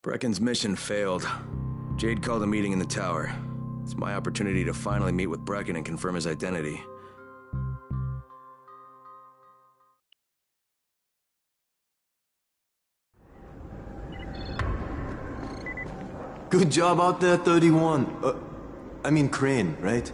Brecken's mission failed. Jade called a meeting in the tower. It's my opportunity to finally meet with Brecken and confirm his identity. Good job out there, 31. I mean Crane, right?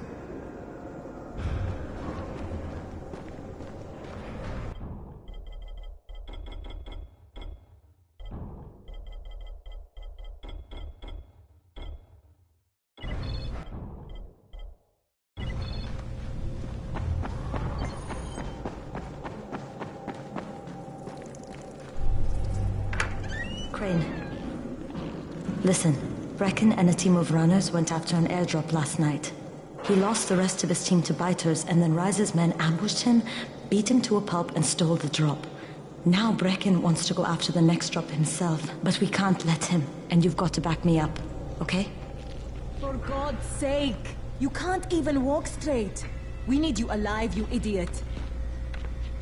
Crane. Listen, Brecken and a team of runners went after an airdrop last night. He lost the rest of his team to biters, and then Rise's men ambushed him, beat him to a pulp, and stole the drop. Now Brecken wants to go after the next drop himself, but we can't let him, and you've got to back me up, okay? For God's sake! You can't even walk straight! We need you alive, you idiot!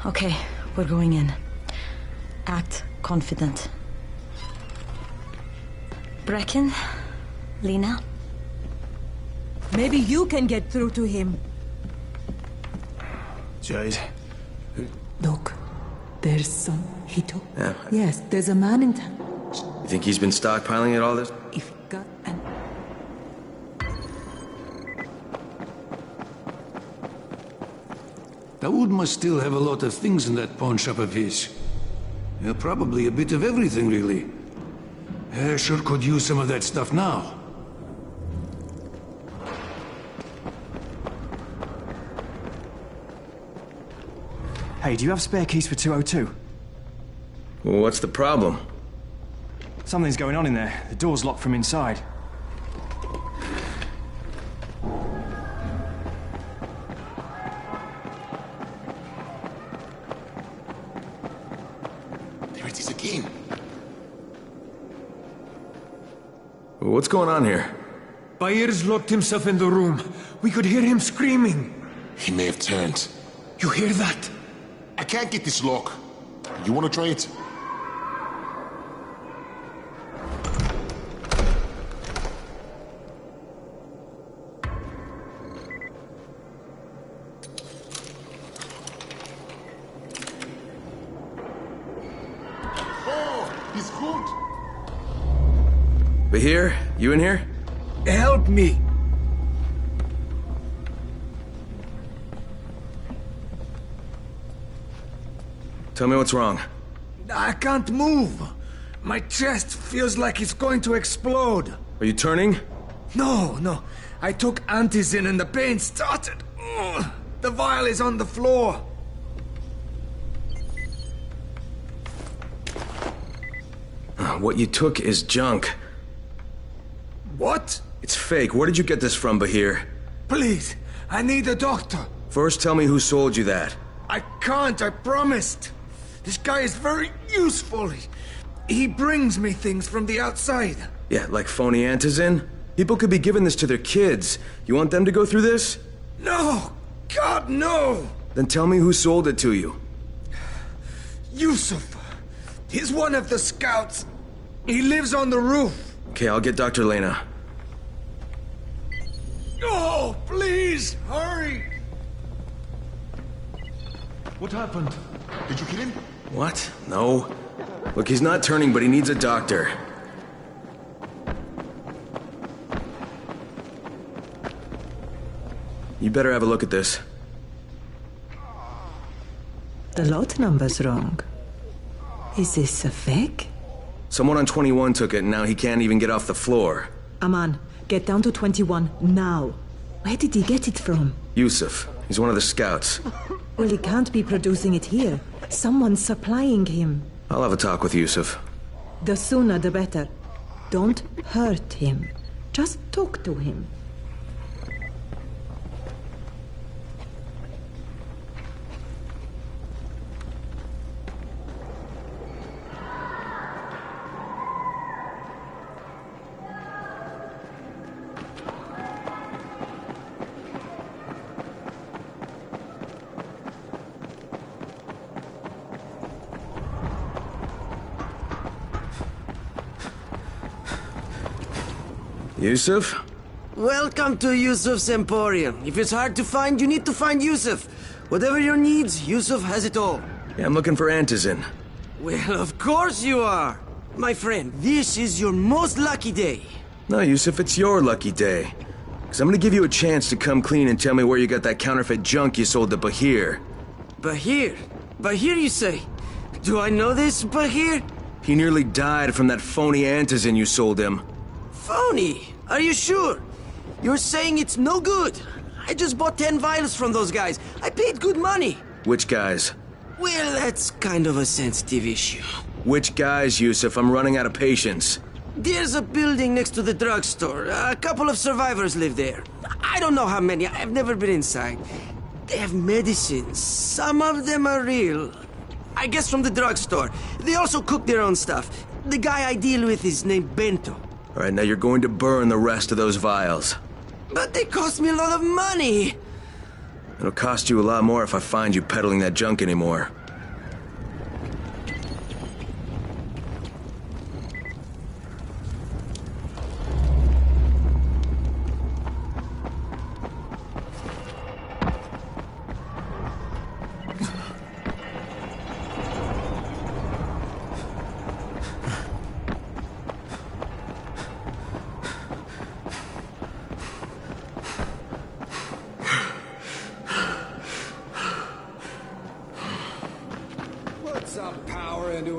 Okay, we're going in. Act confident. Brecken? Lena? Maybe you can get through to him. Jade. Look, there's some Hito. Yeah. Yes, there's a man in town. You think he's been stockpiling it all this? If he got an... Daoud must still have a lot of things in that pawn shop of his. Yeah, probably a bit of everything, really. Sure could use some of that stuff now. Hey, do you have spare keys for 202? Well, what's the problem? Something's going on in there. The door's locked from inside. There it is again. What's going on here? Byers locked himself in the room. We could hear him screaming. He may have turned. You hear that? I can't get this lock. You want to try it? Oh, he's good. Bahir, you in here? Help me! Tell me what's wrong. I can't move. My chest feels like it's going to explode. Are you turning? No. I took antizin and the pain started. Ugh. The vial is on the floor. What you took is junk. What? It's fake. Where did you get this from, Bahir? Please, I need a doctor. First, tell me who sold you that. I can't, I promised. This guy is very useful. He brings me things from the outside. Yeah, like phony antizin? People could be giving this to their kids. You want them to go through this? No! God, no! Then tell me who sold it to you. Yusuf. He's one of the scouts. He lives on the roof. Okay, I'll get Dr. Lena. Oh, please, hurry! What happened? Did you kill him? What? No. Look, he's not turning, but he needs a doctor. You better have a look at this. The lot number's wrong. Is this a fake? Someone on 21 took it, and now he can't even get off the floor. Aman, get down to 21, now. Where did he get it from? Yusuf. He's one of the scouts. Well, he can't be producing it here. Someone's supplying him. I'll have a talk with Yusuf. The sooner the better. Don't hurt him. Just talk to him. Yusuf? Welcome to Yusuf's Emporium. If it's hard to find, you need to find Yusuf. Whatever your needs, Yusuf has it all. Yeah, I'm looking for Antizin. Well, of course you are. My friend, this is your most lucky day. No, Yusuf, it's your lucky day. Because I'm gonna give you a chance to come clean and tell me where you got that counterfeit junk you sold to Bahir. Bahir? Bahir, you say? Do I know this, Bahir? He nearly died from that phony Antizin you sold him. Phony? Are you sure? You're saying it's no good? I just bought 10 vials from those guys. I paid good money. Which guys? Well, that's kind of a sensitive issue. Which guys, Yusuf? I'm running out of patience. There's a building next to the drugstore. A couple of survivors live there. I don't know how many. I've never been inside. They have medicines. Some of them are real. I guess from the drugstore. They also cook their own stuff. The guy I deal with is named Bento. All right, now you're going to burn the rest of those vials. But they cost me a lot of money. It'll cost you a lot more if I find you peddling that junk anymore.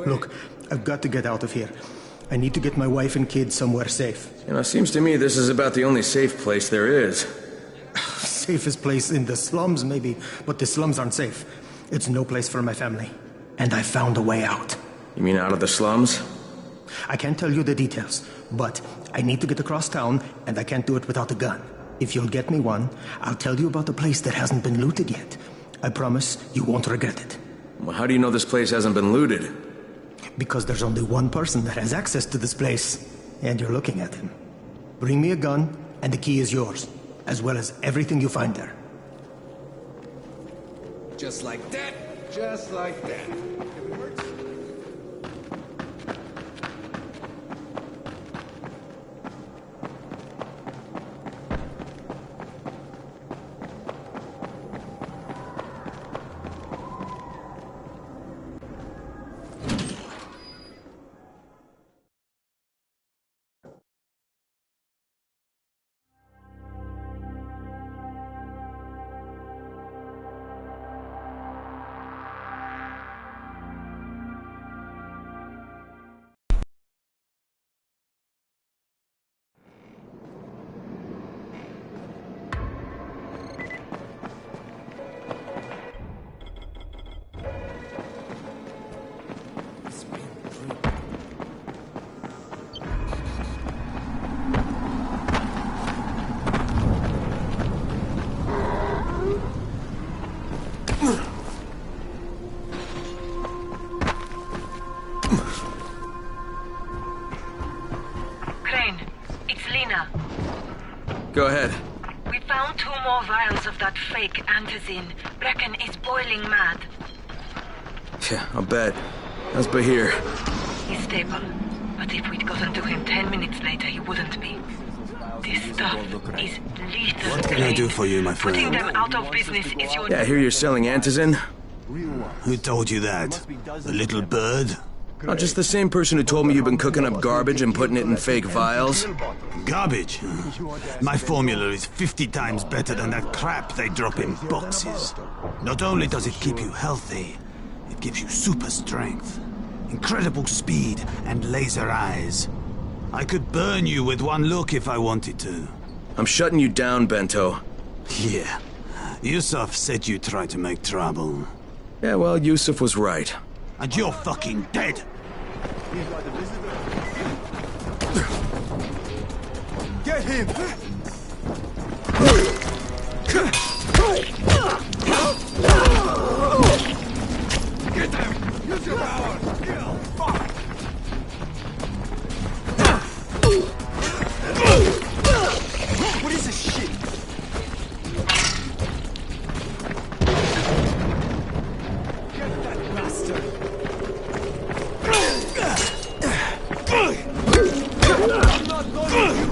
Look, I've got to get out of here. I need to get my wife and kids somewhere safe. You know, it seems to me this is about the only safe place there is. Safest place in the slums, maybe, but the slums aren't safe. It's no place for my family. And I found a way out. You mean out of the slums? I can't tell you the details, but I need to get across town, and I can't do it without a gun. If you'll get me one, I'll tell you about a place that hasn't been looted yet. I promise you won't regret it. Well, how do you know this place hasn't been looted? Because there's only one person that has access to this place, and you're looking at him. Bring me a gun, and the key is yours, as well as everything you find there. Just like that. Just like that. Go ahead. We found 2 more vials of that fake Antizin. Brecken is boiling mad. Yeah, I'll bet. How's Bahir? He's stable. But if we'd gotten to him 10 minutes later, he wouldn't be. This stuff is lethal. What can I do for you, my friend? Putting them out of business is your... Yeah, I hear you're selling Antizin. Who told you that? The little bird? Oh, just the same person who told me you've been cooking up garbage and putting it in fake vials. Garbage? My formula is 50 times better than that crap they drop in boxes. Not only does it keep you healthy, it gives you super strength, incredible speed, and laser eyes. I could burn you with one look if I wanted to. I'm shutting you down, Bento. Yeah. Yusuf said you tried to make trouble. Yeah, well, Yusuf was right. And you're fucking dead! Get him! Get them! Use your power! Kill! Fuck! What is this shit? Get that bastard! I'm not going to you!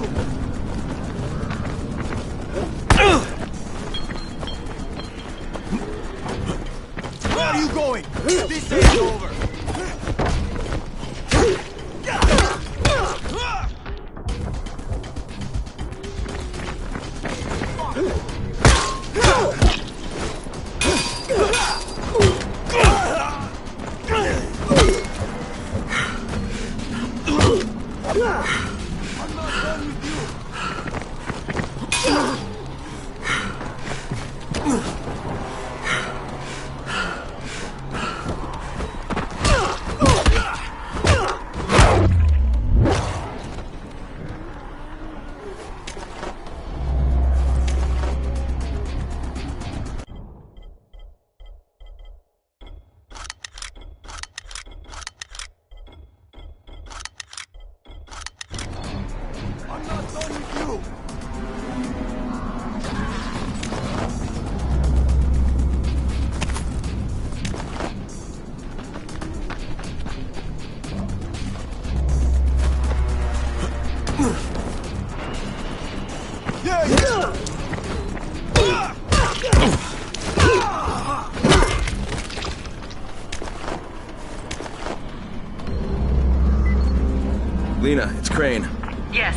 Lena, it's Crane. Yes.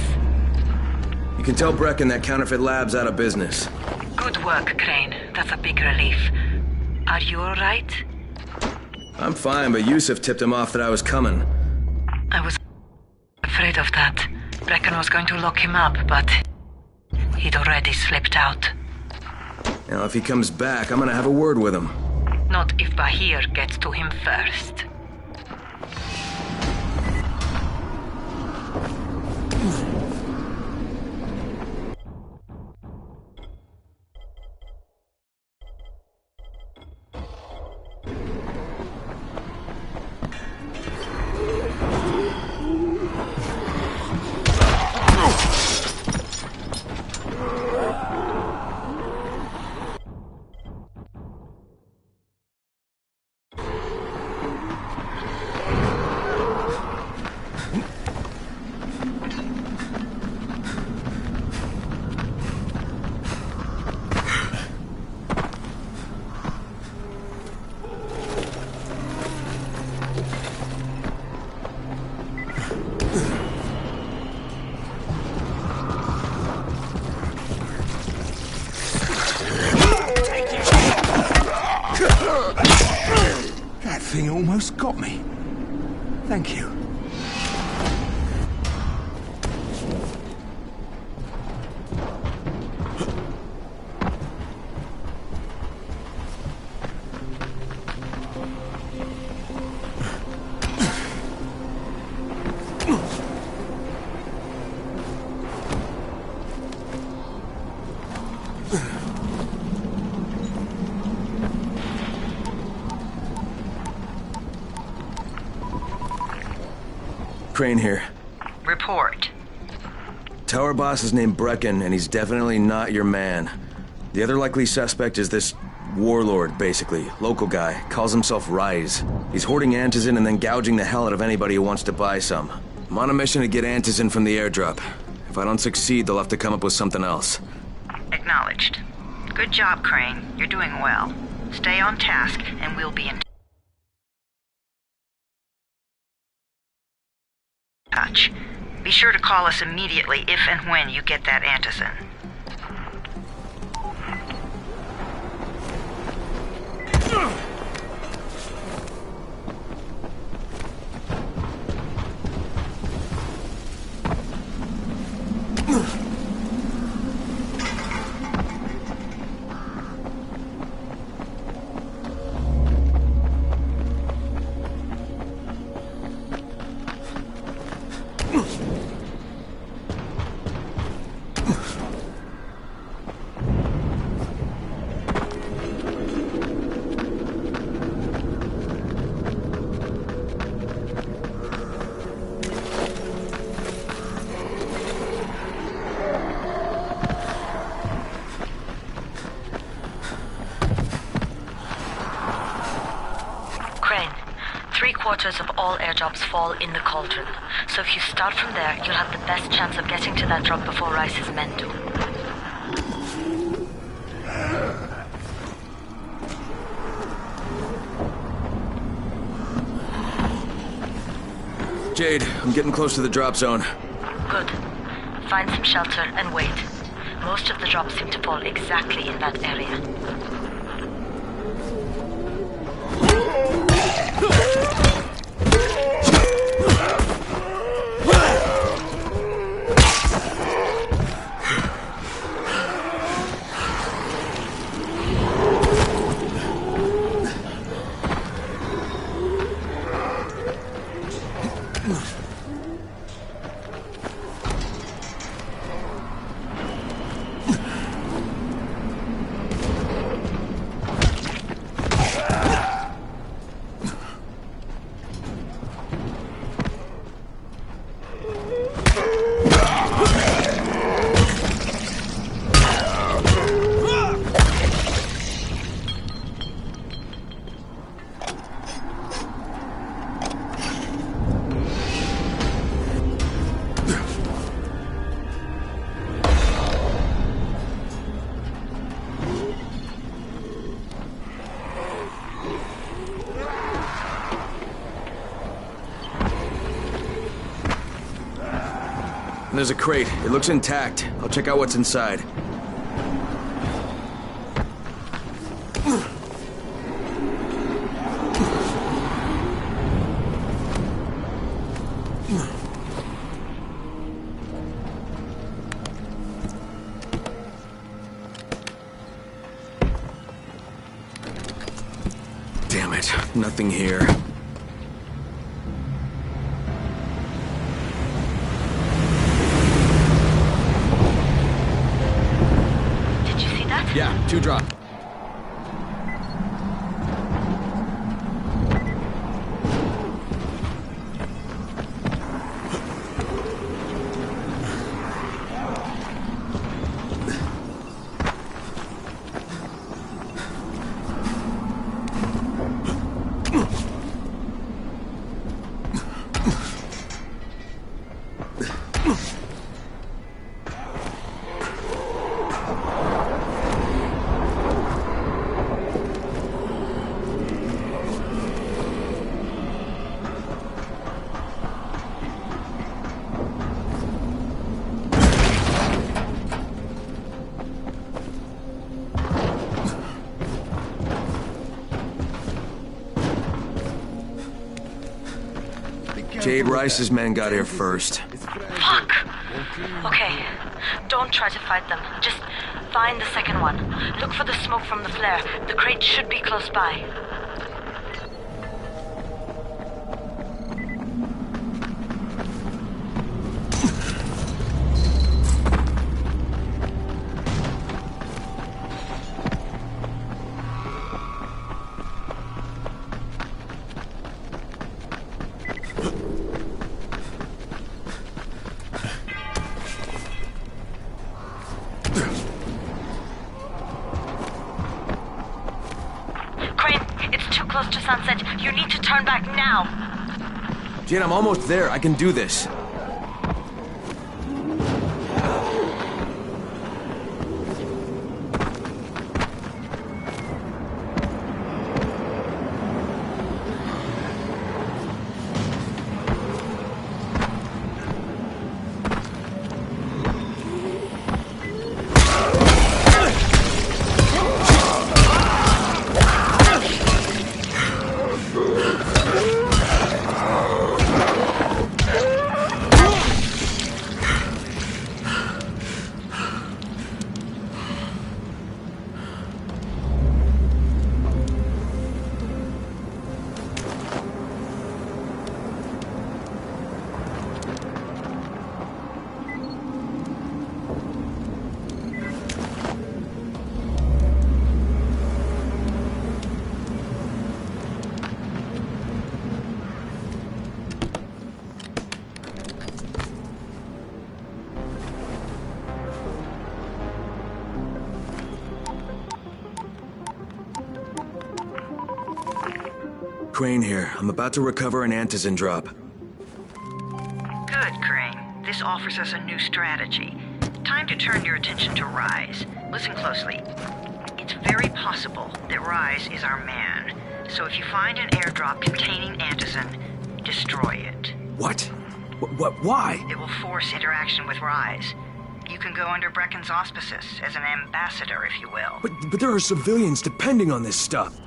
You can tell Brecken that Counterfeit Lab's out of business. Good work, Crane. That's a big relief. Are you alright? I'm fine, but Yusuf tipped him off that I was coming. I was afraid of that. Brecken was going to lock him up, but he'd already slipped out. Now, if he comes back, I'm gonna have a word with him. Not if Bahir gets to him first. That thing almost got me. Thank you. Crane here. Report. Tower boss is named Brecken, and he's definitely not your man. The other likely suspect is this warlord, basically. Local guy. Calls himself Rise. He's hoarding Antizin and then gouging the hell out of anybody who wants to buy some. I'm on a mission to get Antizin from the airdrop. If I don't succeed, they'll have to come up with something else. Acknowledged. Good job, Crane. You're doing well. Stay on task, and we'll be in touch. Be sure to call us immediately if and when you get that Antizin. Three-quarters of all airdrops fall in the cauldron. So if you start from there, you'll have the best chance of getting to that drop before Rice's men do. Jade, I'm getting close to the drop zone. Good. Find some shelter and wait. Most of the drops seem to fall exactly in that area. There's a crate. It looks intact. I'll check out what's inside. Damn it. Nothing here. Yeah, 2 drop. Jade Rice's men got here first. Fuck! Okay, don't try to fight them. Just find the second one. Look for the smoke from the flare. The crate should be close by. Close to sunset. You need to turn back now. Jade, I'm almost there. I can do this. Crane here. I'm about to recover an Antizin drop. Good, Crane. This offers us a new strategy. Time to turn your attention to Rise. Listen closely. It's very possible that Rise is our man. So if you find an airdrop containing Antizin, destroy it. What? Why? It will force interaction with Rise. You can go under Brecken's auspices as an ambassador, if you will. But there are civilians depending on this stuff.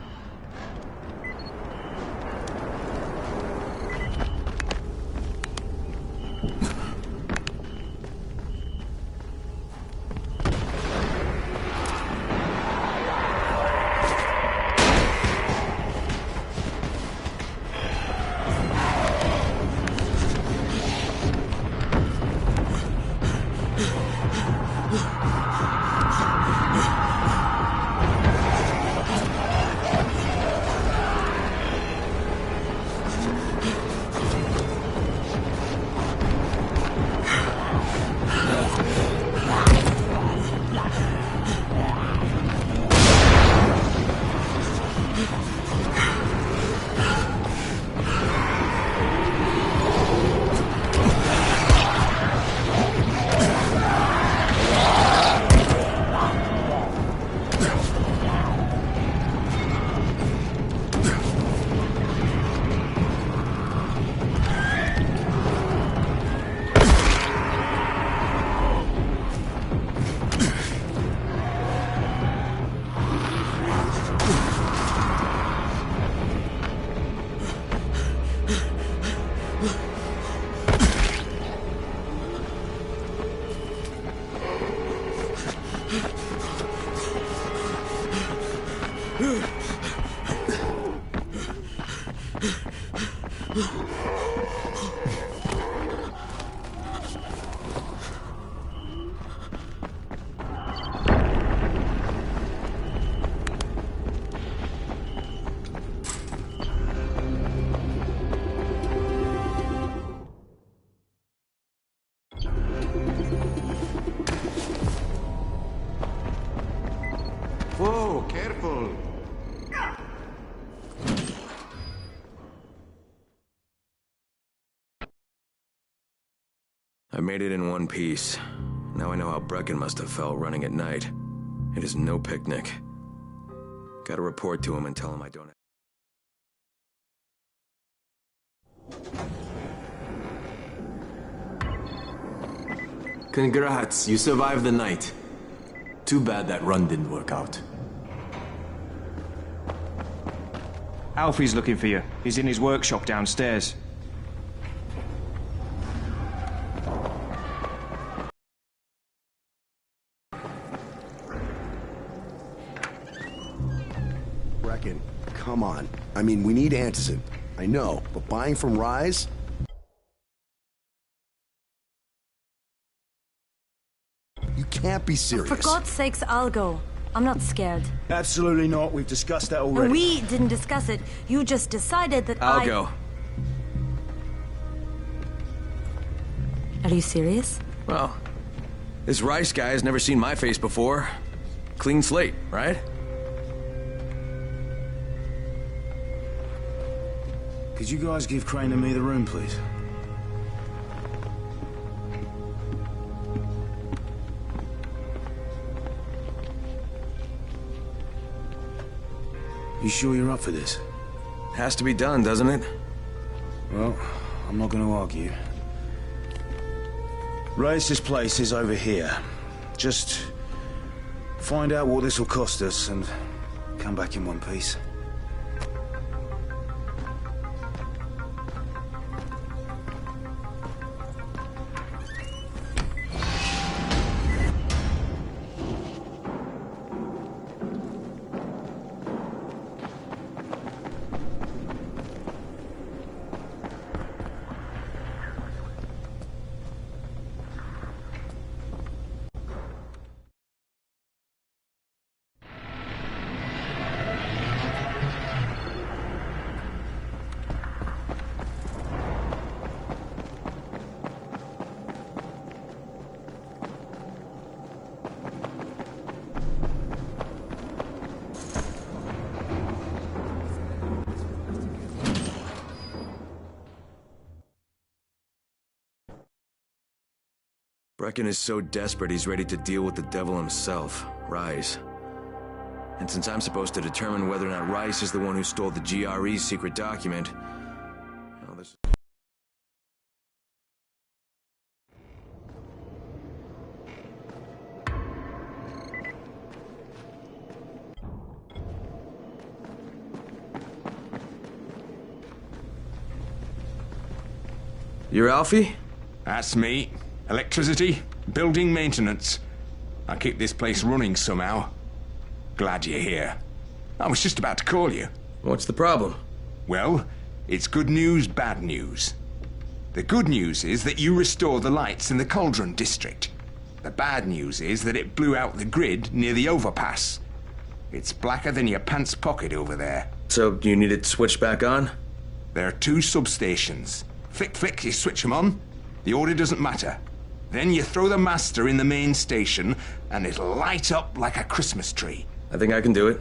Whoa, careful. I made it in one piece. Now I know how Brecken must have felt running at night. It is no picnic. Gotta report to him and tell him I don't... Congrats, you survived the night. Too bad that run didn't work out. Alfie's looking for you. He's in his workshop downstairs. Brecken, come on. I mean, we need Antizin. I know, but buying from Rise? You can't be serious. For God's sakes, I'll go. I'm not scared. Absolutely not. We've discussed that already. And we didn't discuss it. You just decided that I'll go. Are you serious? Well, this Rice guy has never seen my face before. Clean slate, right? Could you guys give Crane and me the room, please? You sure you're up for this? Has to be done, doesn't it? Well, I'm not going to argue. Rais's place is over here. Just find out what this will cost us and come back in one piece. Brecken is so desperate he's ready to deal with the devil himself, Rise. And since I'm supposed to determine whether or not Rice is the one who stole the GRE's secret document... well, this... You're Alfie? That's me. Electricity, building maintenance. I keep this place running somehow. Glad you're here. I was just about to call you. What's the problem? Well, it's good news, bad news. The good news is that you restored the lights in the Cauldron district. The bad news is that it blew out the grid near the overpass. It's blacker than your pants pocket over there. So, you need it switched back on? There are 2 substations. Flick, you switch them on. The order doesn't matter. Then you throw the master in the main station, and it'll light up like a Christmas tree. I think I can do it.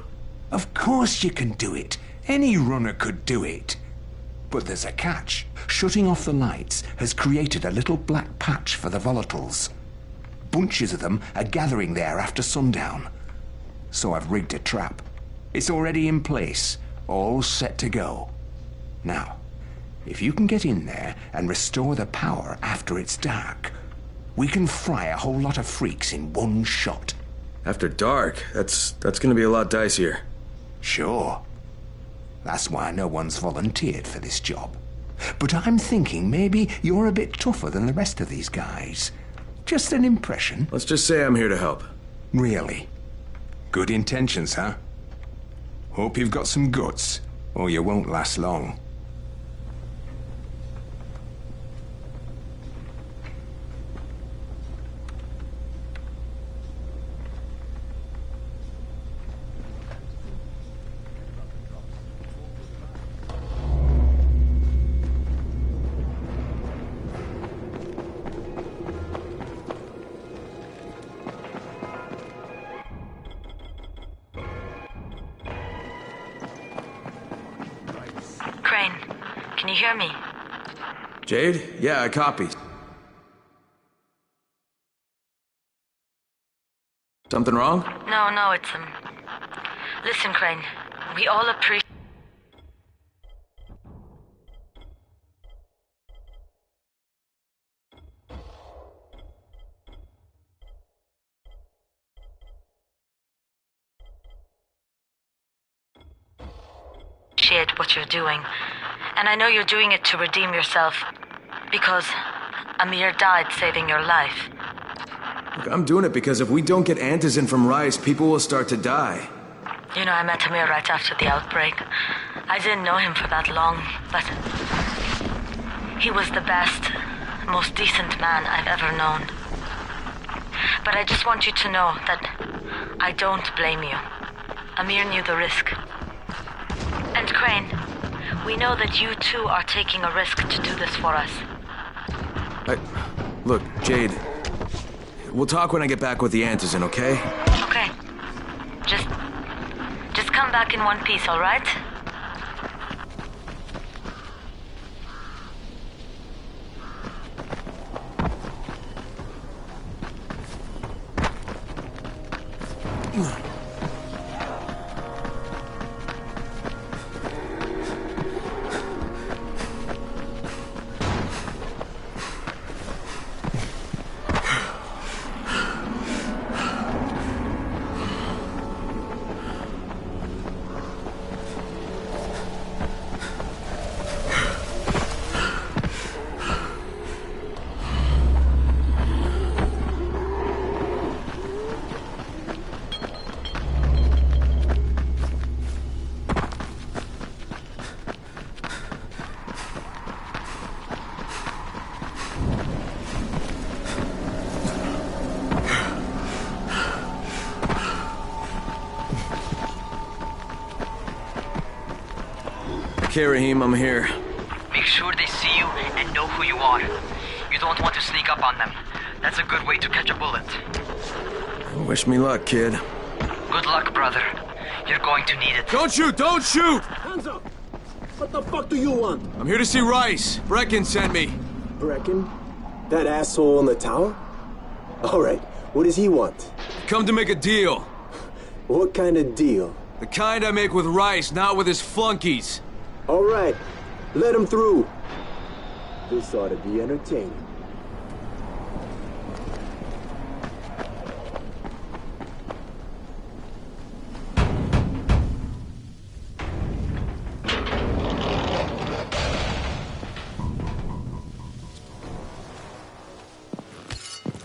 Of course you can do it. Any runner could do it. But there's a catch. Shutting off the lights has created a little black patch for the volatiles. Bunches of them are gathering there after sundown. So I've rigged a trap. It's already in place, all set to go. Now, if you can get in there and restore the power after it's dark, we can fry a whole lot of freaks in one shot. After dark? That's gonna be a lot dicier. Sure. That's why no one's volunteered for this job. But I'm thinking maybe you're a bit tougher than the rest of these guys. Just an impression. Let's just say I'm here to help. Really? Good intentions, huh? Hope you've got some guts, or you won't last long. Can you hear me? Jade? Yeah, I copy. Something wrong? No, it's Listen, Crane. We all appreciate. What you're doing. And I know you're doing it to redeem yourself. Because Amir died saving your life. Look, I'm doing it because if we don't get Antizin from Rise, people will start to die. You know, I met Amir right after the outbreak. I didn't know him for that long, but he was the best, most decent man I've ever known. But I just want you to know that I don't blame you. Amir knew the risk. And Crane, we know that you too are taking a risk to do this for us. Look, Jade, we'll talk when I get back with the Antizin, okay? Okay. Just come back in one piece, all right? Okay, Rahim, I'm here. Make sure they see you and know who you are. You don't want to sneak up on them. That's a good way to catch a bullet. Wish me luck, kid. Good luck, brother. You're going to need it. Don't shoot! Don't shoot! Hands up! What the fuck do you want? I'm here to see Rice. Brecken sent me. Brecken? That asshole in the tower? Alright, what does he want? Come to make a deal. What kind of deal? The kind I make with Rice, not with his flunkies. Alright, let him through. This ought to be entertaining.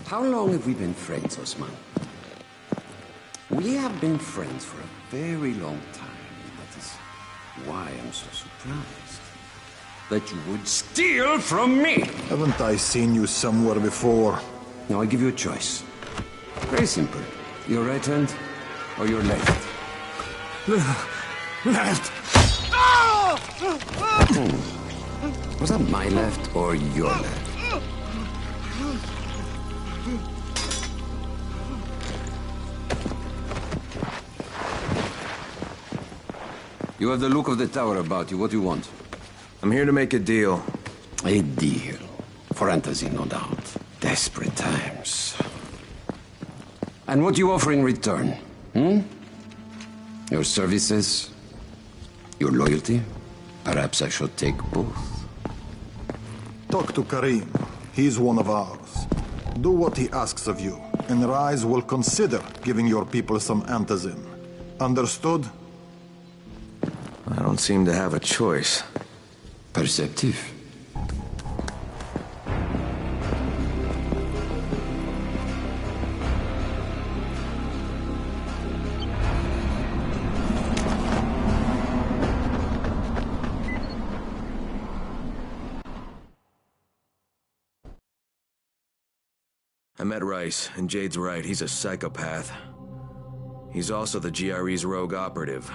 How long have we been friends, Osman? We have been friends for a very long time. That is why I'm so surprised that you would steal from me. Haven't I seen you somewhere before? Now I give you a choice. Very simple. Your right hand or your left? Left. Was that my left or your left? You have the look of the tower about you. What do you want? I'm here to make a deal. A deal? For Antizin, no doubt. Desperate times. And what do you offer in return? Your services? Your loyalty? Perhaps I should take both. Talk to Karim. He's one of ours. Do what he asks of you, and Rise will consider giving your people some Antizin. Understood? I don't seem to have a choice. Perceptive. I met Rice, and Jade's right, he's a psychopath. He's also the GRE's rogue operative.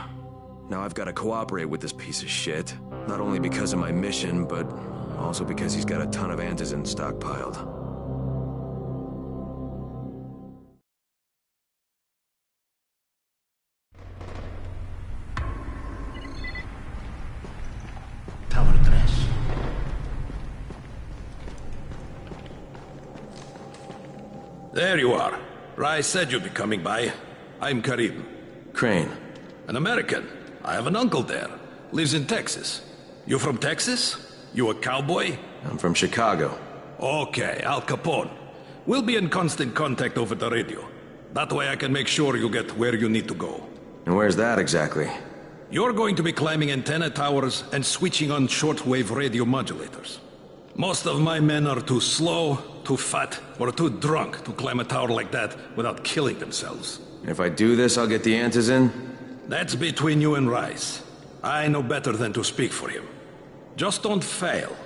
Now I've got to cooperate with this piece of shit. Not only because of my mission, but also because he's got a ton of Antizin stockpiled. Tower 3. There you are. Rais said you'd be coming by. I'm Karim. Crane. An American. I have an uncle there. Lives in Texas. You from Texas? You a cowboy? I'm from Chicago. Okay, Al Capone. We'll be in constant contact over the radio. That way I can make sure you get where you need to go. And where's that exactly? You're going to be climbing antenna towers and switching on shortwave radio modulators. Most of my men are too slow, too fat, or too drunk to climb a tower like that without killing themselves. If I do this, I'll get the Antizin? That's between you and Rais. I know better than to speak for him. Just don't fail.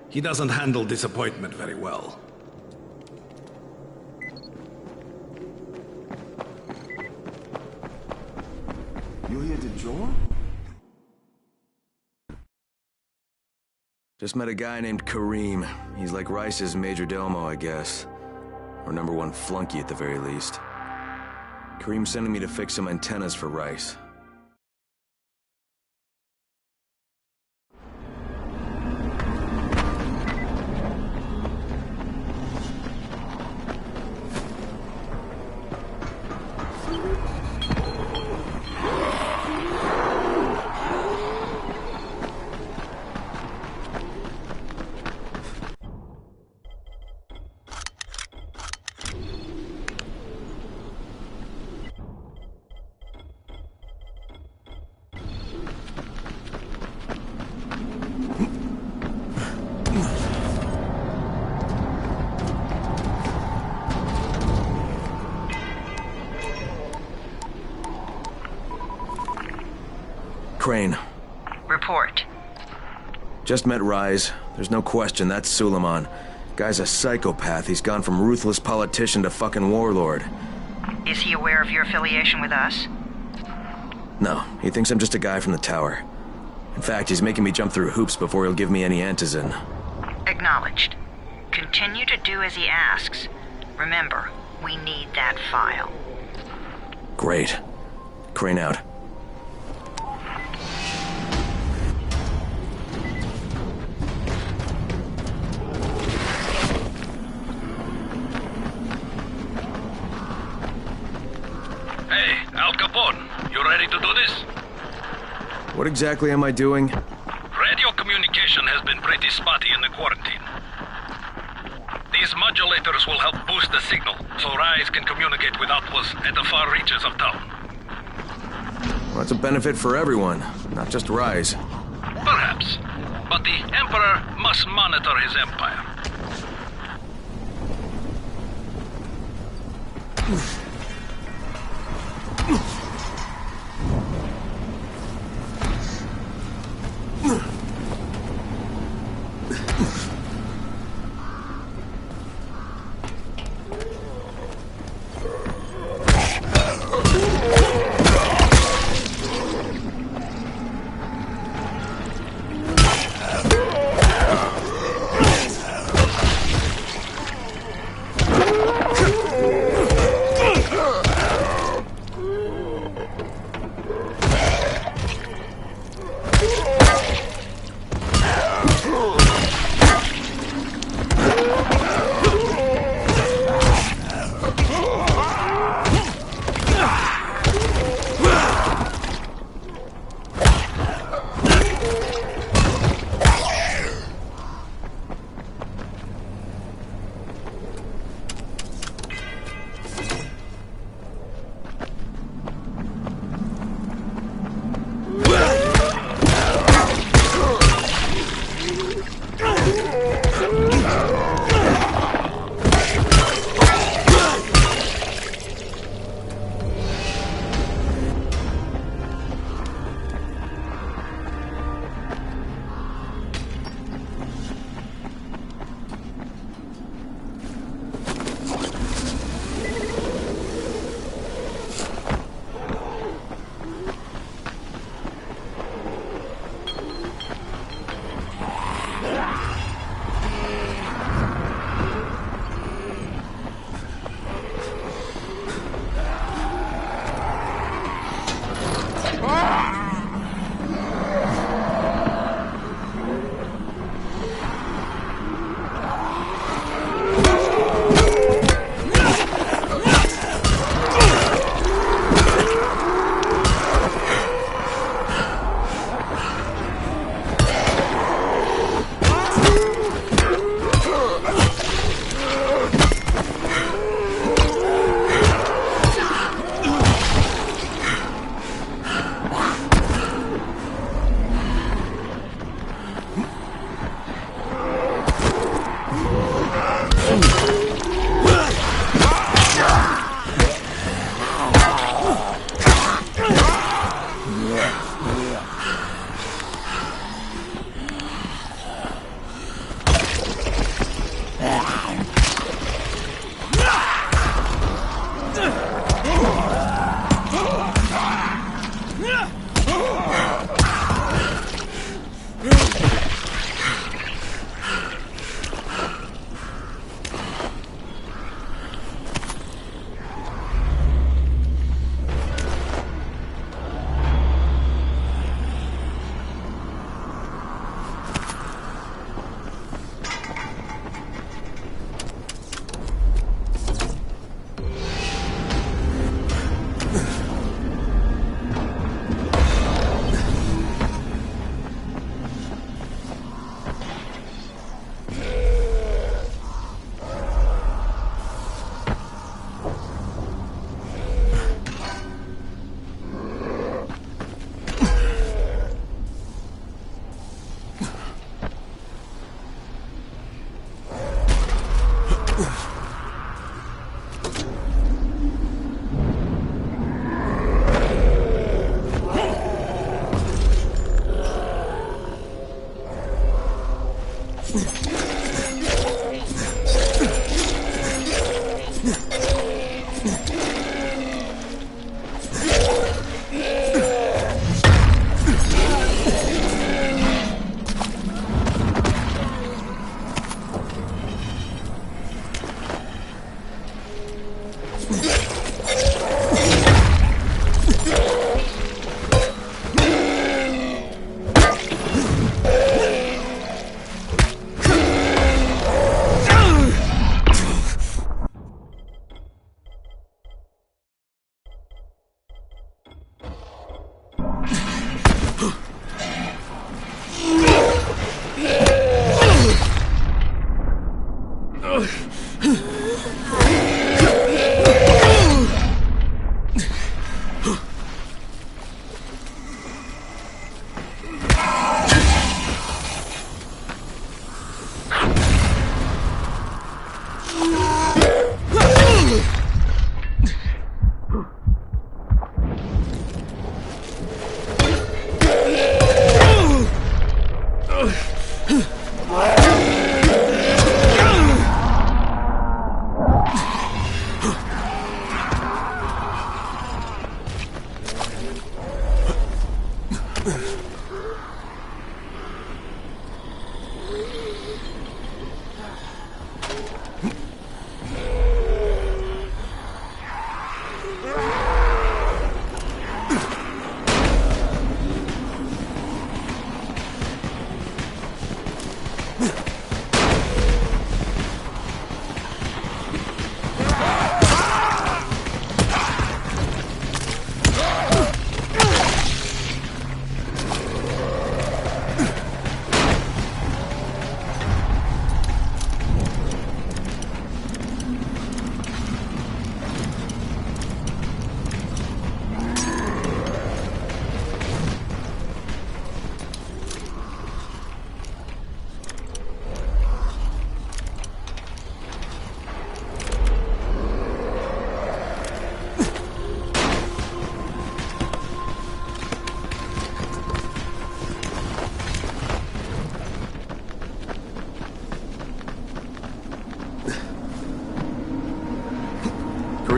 He doesn't handle disappointment very well. You here to join? Just met a guy named Karim. He's like Rice's major domo, I guess. Or #1 flunky at the very least. Karim's sending me to fix some antennas for Rice. Crane. Report. Just met Rise. There's no question, that's Suleiman. Guy's a psychopath. He's gone from ruthless politician to fucking warlord. Is he aware of your affiliation with us? No, he thinks I'm just a guy from the tower. In fact, he's making me jump through hoops before he'll give me any Antizin. Acknowledged. Continue to do as he asks. Remember, we need that file. Great. Crane out. Hey, Al Capone, you ready to do this? What exactly am I doing? Radio communication has been pretty spotty in the quarantine. These modulators will help boost the signal, so Rise can communicate with outposts at the far reaches of town. Well, that's a benefit for everyone, not just Rise. Perhaps. But the Emperor must monitor his empire.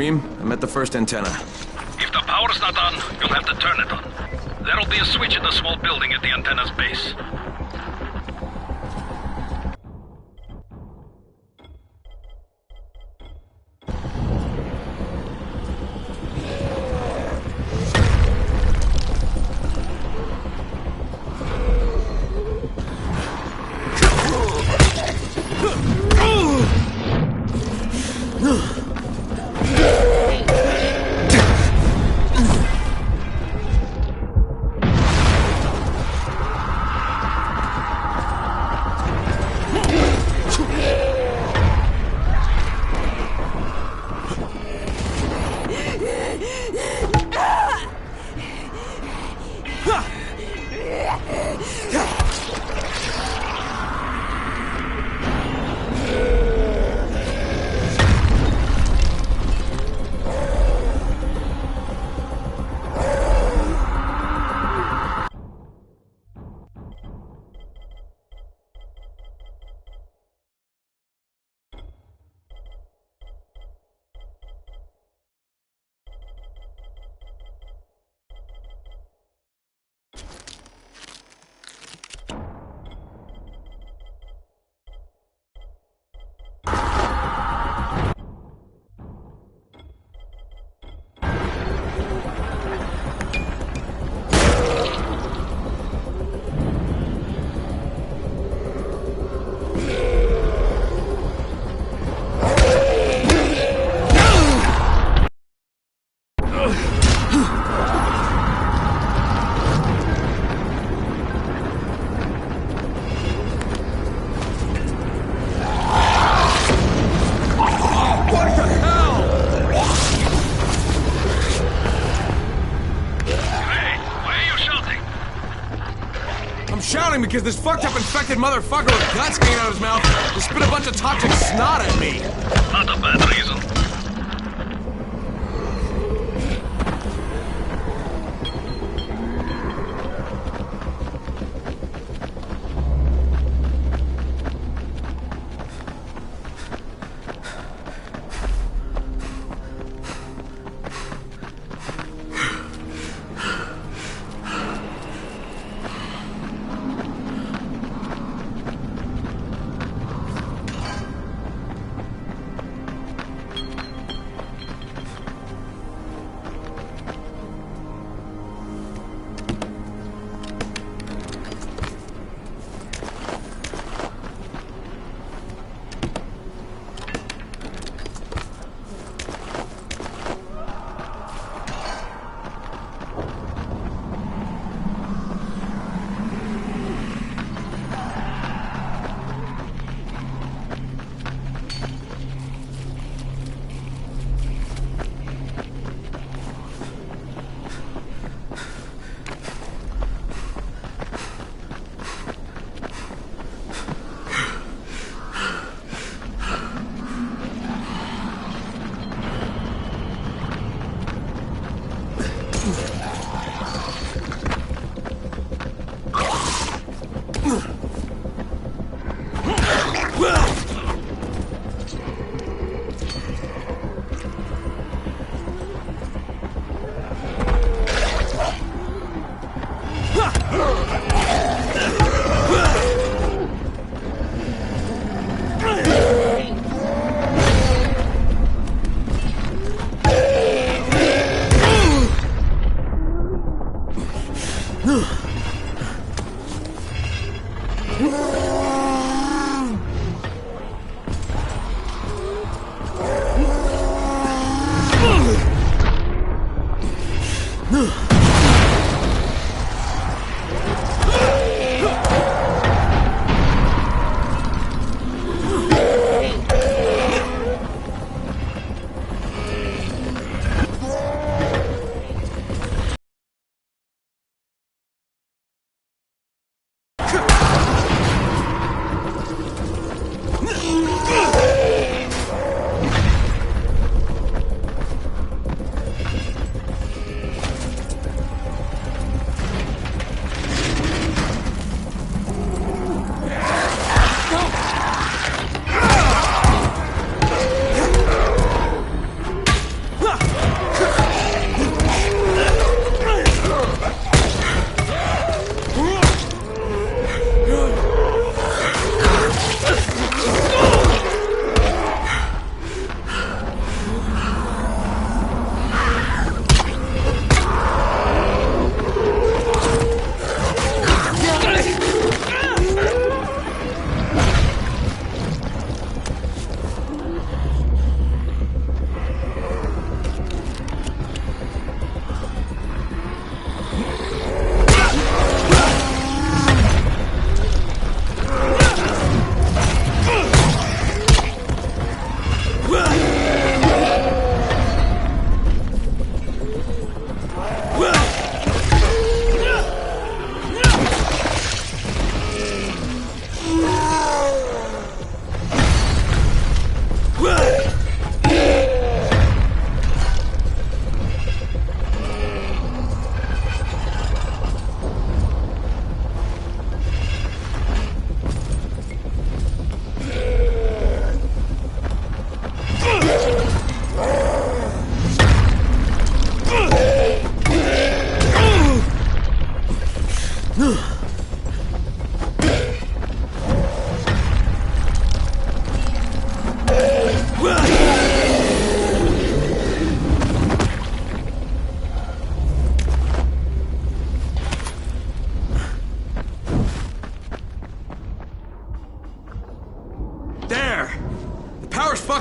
Karim, I'm at the first antenna. If the power's not on, you'll have to turn it on. There'll be a switch in the small building at the antenna's base. because this fucked up infected motherfucker with guts hanging out of his mouth just spit a bunch of toxic snot at me. Not a bad reason.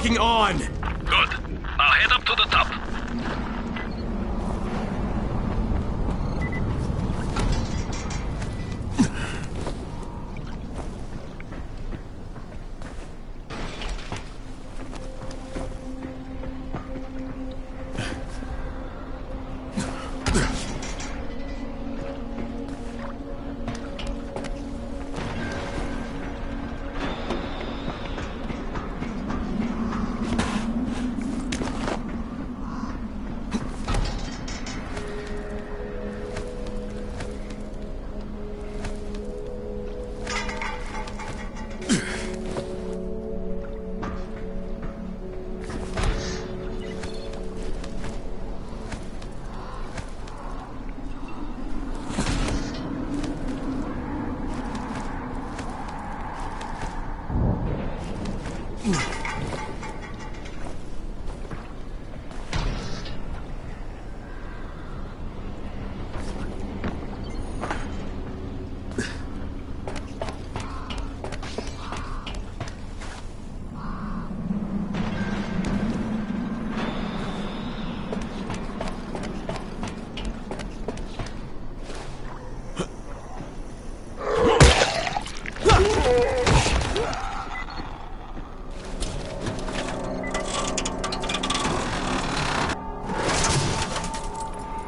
fucking on! Good. Now head up to the top.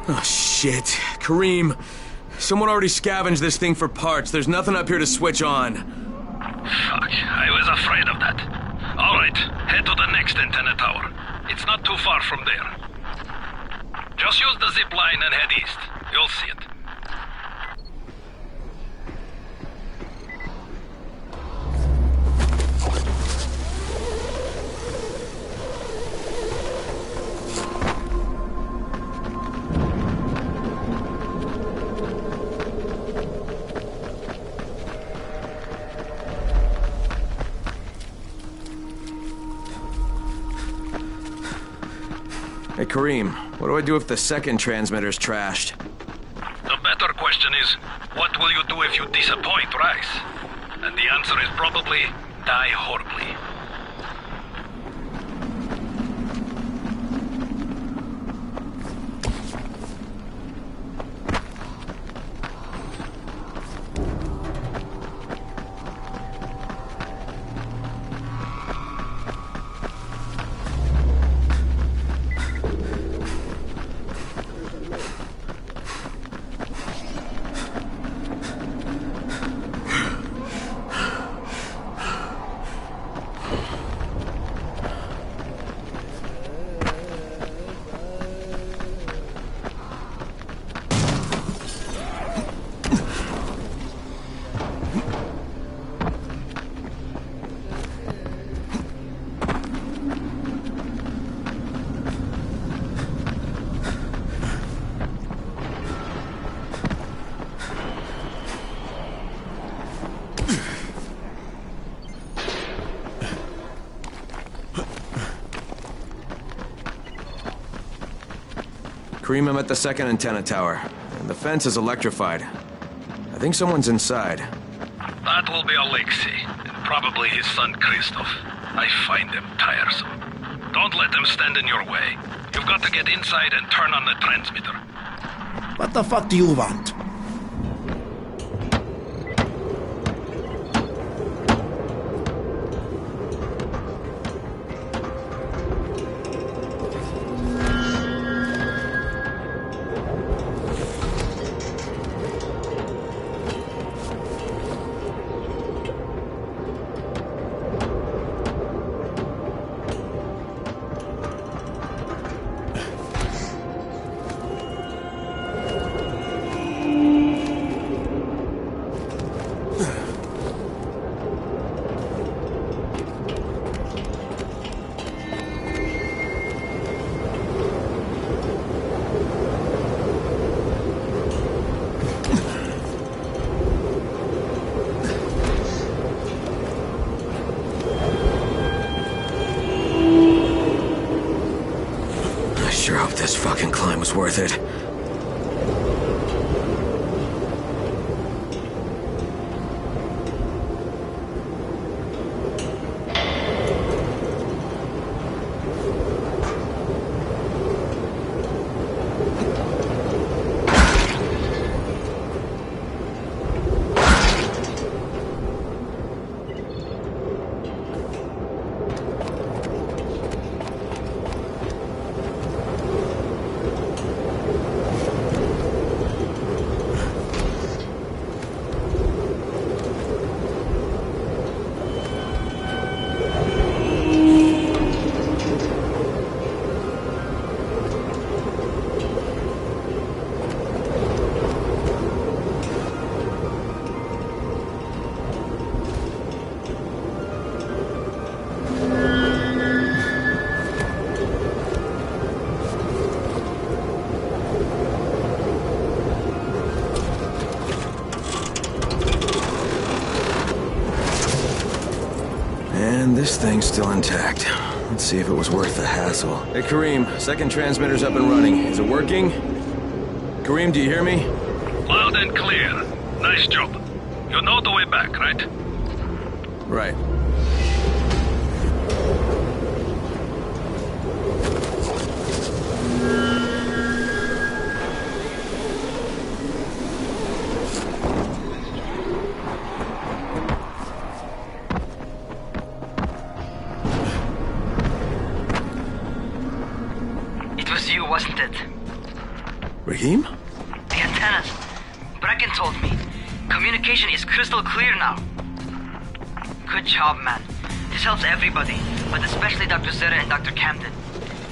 Oh, shit. Kareem, someone already scavenged this thing for parts. There's nothing up here to switch on. Fuck, I was afraid of that. All right, head to the next antenna tower. It's not too far from there. Just use the zip line and head east. You'll see it. Hey, Kareem, what do I do if the second transmitter's trashed? The better question is, what will you do if you disappoint Rice? And the answer is probably, die horribly. Kareem, I'm at the second antenna tower. And the fence is electrified. I think someone's inside. That will be Alexei, and probably his son Christoph. I find them tiresome. Don't let them stand in your way. You've got to get inside and turn on the transmitter. What the fuck do you want? Sure hope this fucking climb was worth it. Everything's still intact. Let's see if it was worth the hassle. Hey, Kareem, second transmitter's up and running. Is it working? Kareem, do you hear me? Loud and clear. Nice job. You know the way back, right? Right. It was you, wasn't it? Rahim? The antennas. Brecken told me. Communication is crystal clear now. Good job, man. This helps everybody, but especially Dr. Zere and Dr. Camden.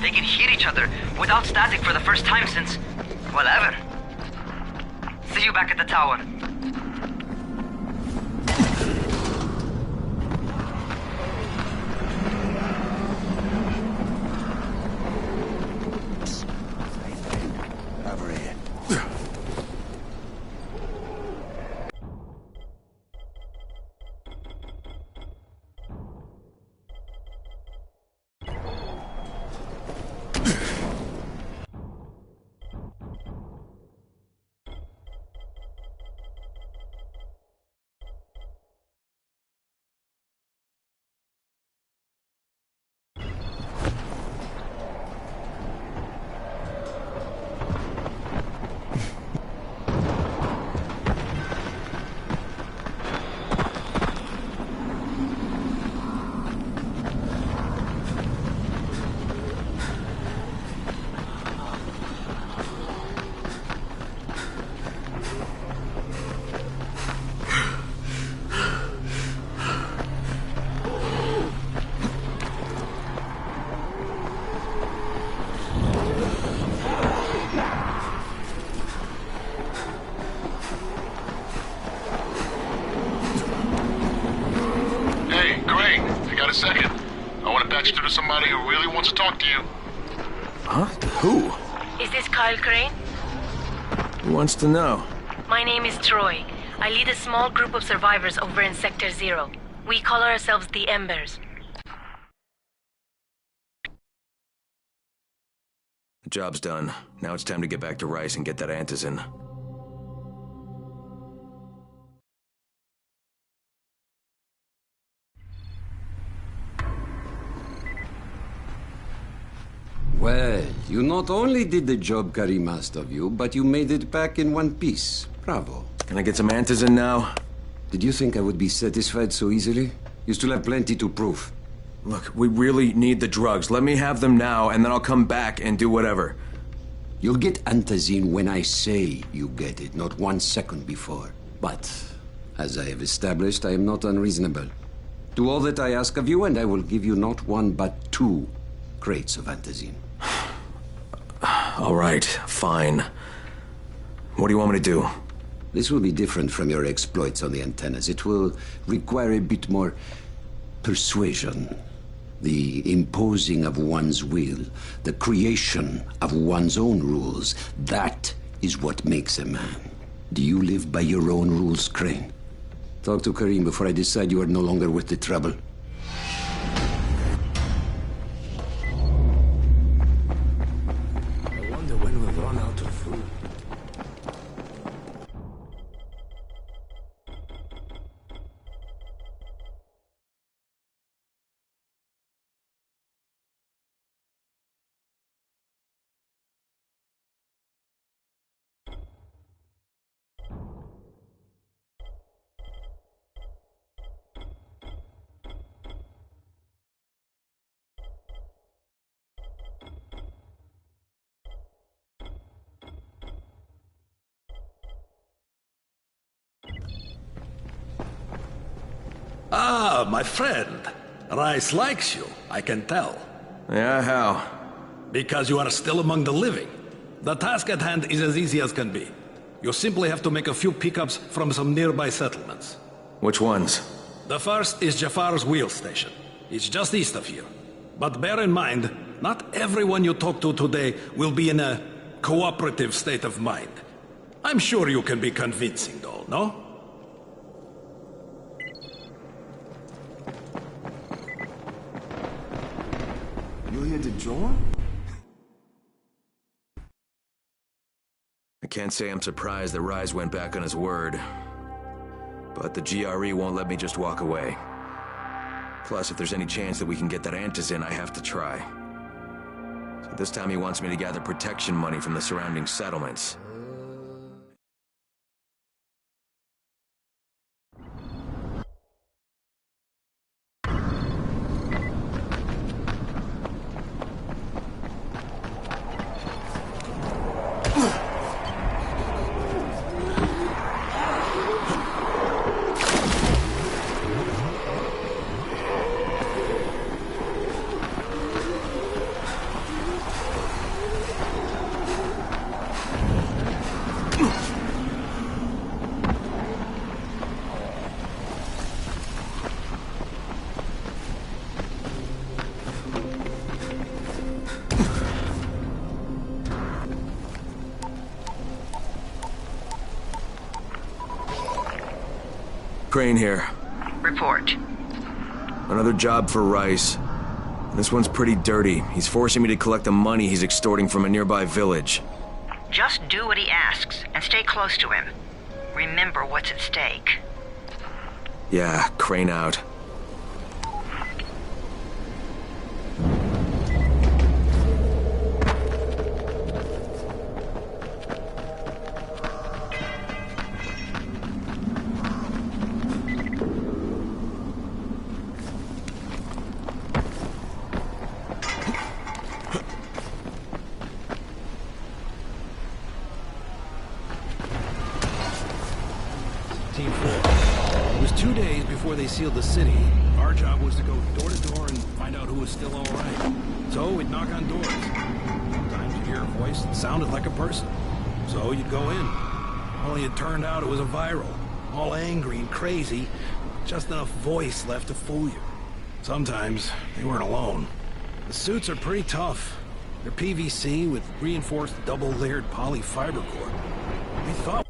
They can hear each other without static for the first time since, well, ever. See you back at the tower. Over here. A second. I want to patch you through to somebody who really wants to talk to you. Huh? Who? Is this Kyle Crane? Who wants to know? My name is Troy. I lead a small group of survivors over in Sector 0. We call ourselves the Embers. The job's done. Now it's time to get back to Rice and get that antizin. Well, you not only did the job Karim asked of you, but you made it back in one piece. Bravo. Can I get some antizin now? Did you think I would be satisfied so easily? You still have plenty to prove. Look, we really need the drugs. Let me have them now, and then I'll come back and do whatever. You'll get antizin when I say you get it, not 1 second before. But, as I have established, I am not unreasonable. Do all that I ask of you, and I will give you not 1 but 2 crates of antizin. All right, fine. What do you want me to do? This will be different from your exploits on the antennas. It will require a bit more persuasion. The imposing of one's will, the creation of one's own rules. That is what makes a man. Do you live by your own rules, Crane? Talk to Karim before I decide you are no longer worth the trouble. I wonder when we'll run out of food. Ah, my friend. Rice likes you, I can tell. Yeah, how? Because you are still among the living. The task at hand is as easy as can be. You simply have to make a few pickups from some nearby settlements. Which ones? The first is Jafar's wheel station. It's just east of here. But bear in mind, not everyone you talk to today will be in a cooperative state of mind. I'm sure you can be convincing, though, no? Ilya de Jorn? I can't say I'm surprised that Rise went back on his word. But the GRE won't let me just walk away. Plus, if there's any chance that we can get that Antizin, I have to try. So this time he wants me to gather protection money from the surrounding settlements. Crane here. Report. Another job for Rice. This one's pretty dirty. He's forcing me to collect the money he's extorting from a nearby village. Just do what he asks, and stay close to him. Remember what's at stake. Yeah, Crane out. Team 4. It was 2 days before they sealed the city. Our job was to go door to door and find out who was still all right. So we'd knock on doors. Sometimes you'd hear a voice that sounded like a person. So you'd go in. Only it turned out it was a viral. All angry and crazy. Just enough voice left to fool you. Sometimes they weren't alone. The suits are pretty tough. They're PVC with reinforced double-layered polyfiber core. We thought